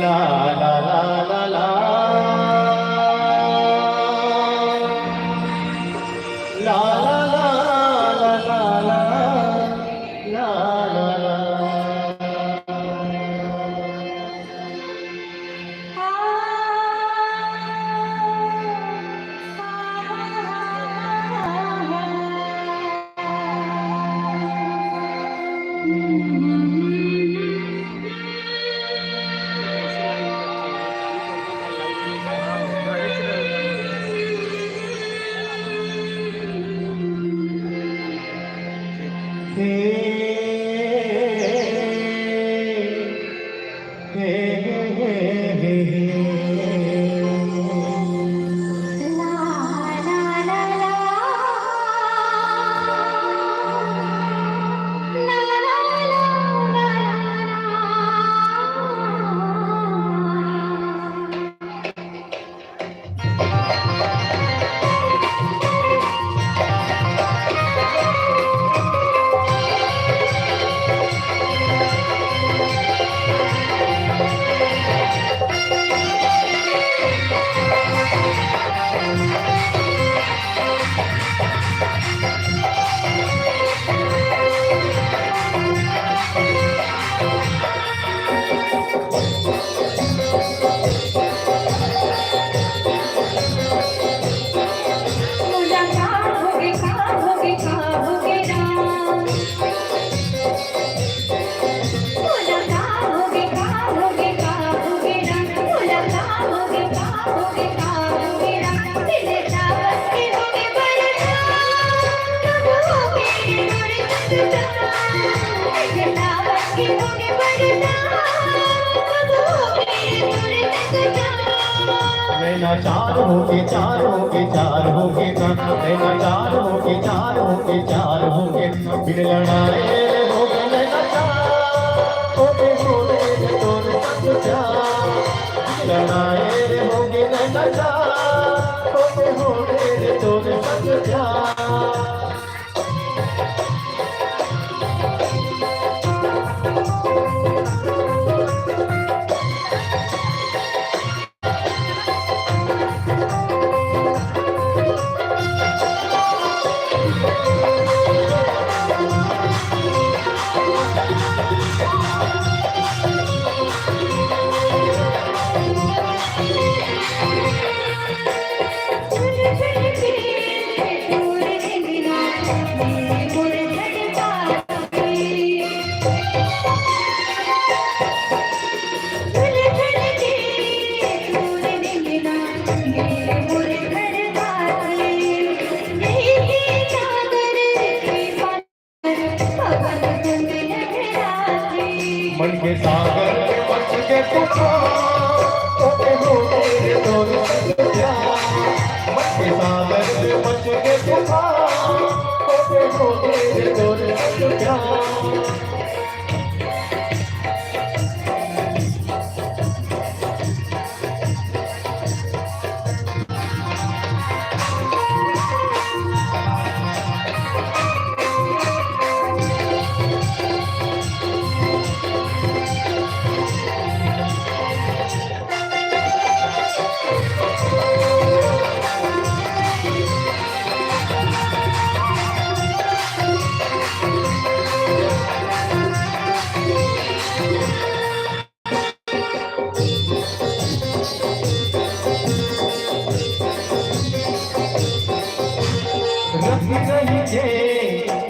ला ला ला ला ला ला ला ला ला ला ला ला नैना चार होके चार होके चार होके नैना चार होके चार होके चार होके बिन लड़ाए हो गए नैना चार होके तोरे संग चार बिन लड़ाए हो गए नैना चार होके तोरे संग चार मन के सागर में मच के तूफान हो गए तोरे संग प्यार मन के सागर में मच के तूफान हो गए तोरे संग प्यार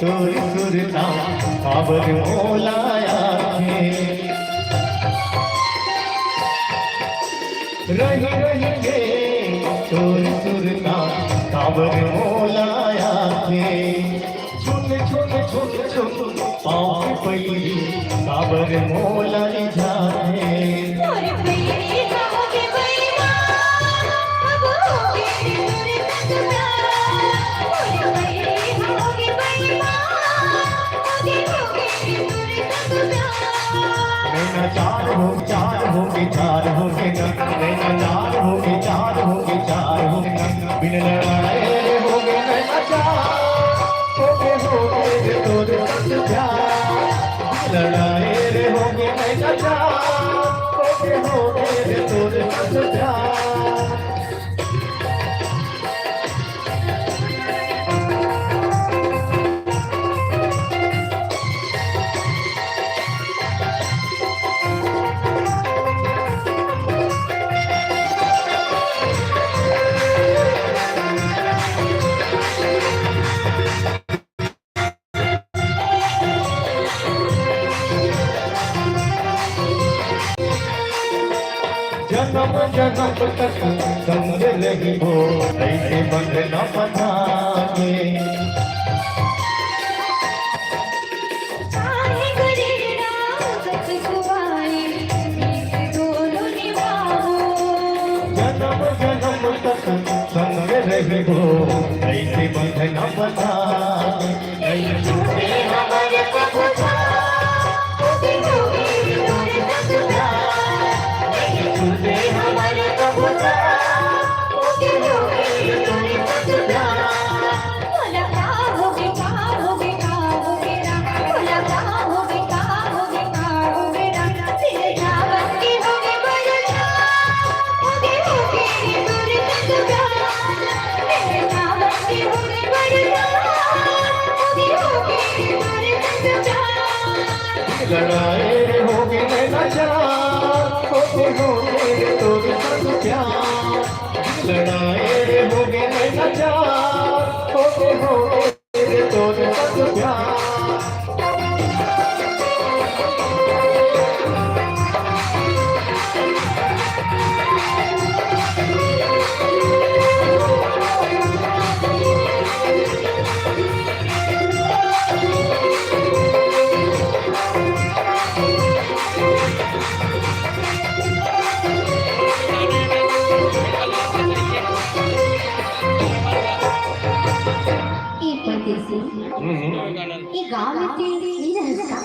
तोर सुरता आवर मोलाया है रही रही के तोर सुरता आवर मोलाया है छुन छुन छुन छुन पाँव पई आवर मोलाई जाए नैना चार होके चार होके चार होके नैना चार होके चार होके चार होके बिन लड़ाए हो गए नैना चार होके रे तोरे संग प्यार लड़ाए रे होगे नैना चार होगे रे तोरे संग प्यार जन्म जन्म तक संग रही हो ऐसे बंधना बंधागे चाहे गुजरना सच खुआए दोनों निभाओ जन्म जन्म तक संग रही हो ऐसे बंधना बंधागे नहीं छूटे हमारे प्रभु छूटे हमारे प्रभु लड़ाए होगे नैना चार होगे तोरे संग प्यार लड़ाए होगे नैना चार होगे तोरे संग प्यार ये गांव में तेरी रहता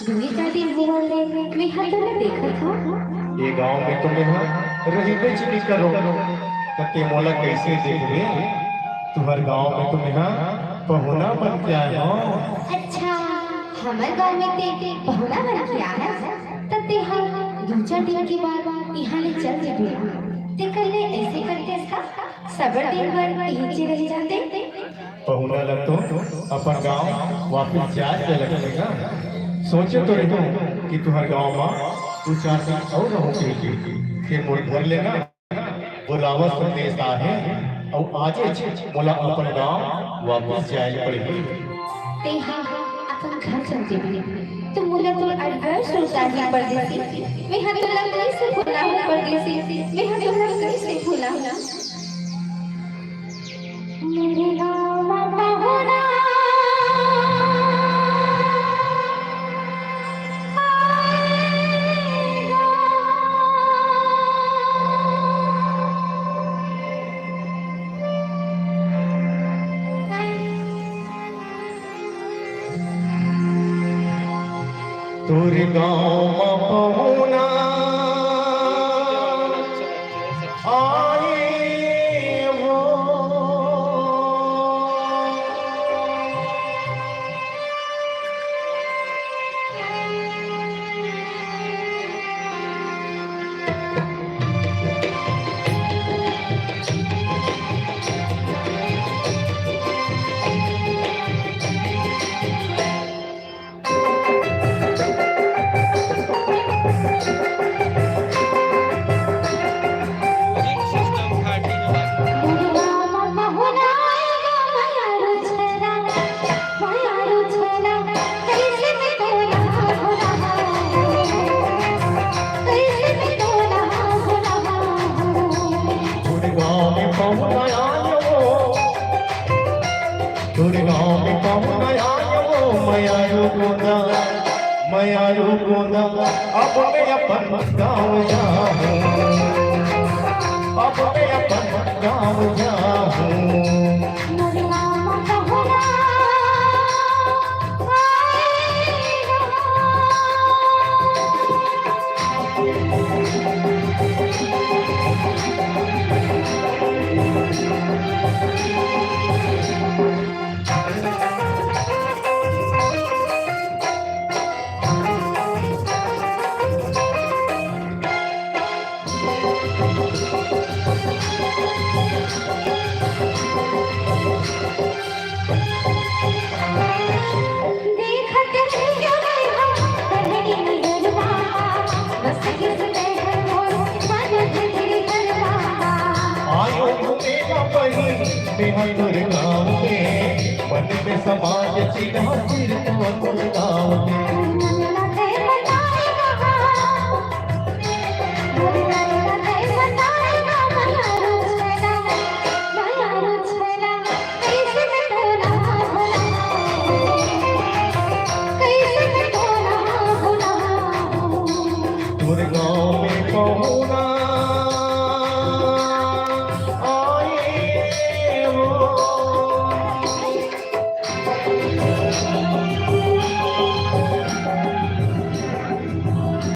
दुए का दिन बोले मैं हटने देखा था ये गांव में तुम्हें रही बेचनी करो कते मोला कैसे देखबे तुम्हार गांव में तुम्हें पहुना बन के आए हो अच्छा हमारे गांव में ते पहुना बन के आया तते हम दो चार दिन के बाद यहाँ ले चल जेबे ते कल ऐसे करके इसका सबर दिन भर यहीं रह जाते पहुना लग तो अपन गांव वापस जाए लगेगा सोचे तो रहो कि तुम्हारे गांव में तू चार दिन और रहोगे फिर मोड़ घर लेना बुलावा संदेश है और आज मोला अपन गांव वापस जाए पड़ेगी ते हाँ अपन घर चल जेबे तो मोला तो अड़गड़ सुल्तानी परदेसी मैं हर तोला कैसे भूला हूँ परदेसी मैं हर तोला कैसे भूला हूँ मेरे गाँव में पहुना तोरे गाँव में पहुना आए वो मयारू गोदा अब मैं अपन गाँव जाऊँ अब मैं अपन गाँव जाऊँ से हर गाँव के मन में समाज चिन्ह सिर तो गाँव के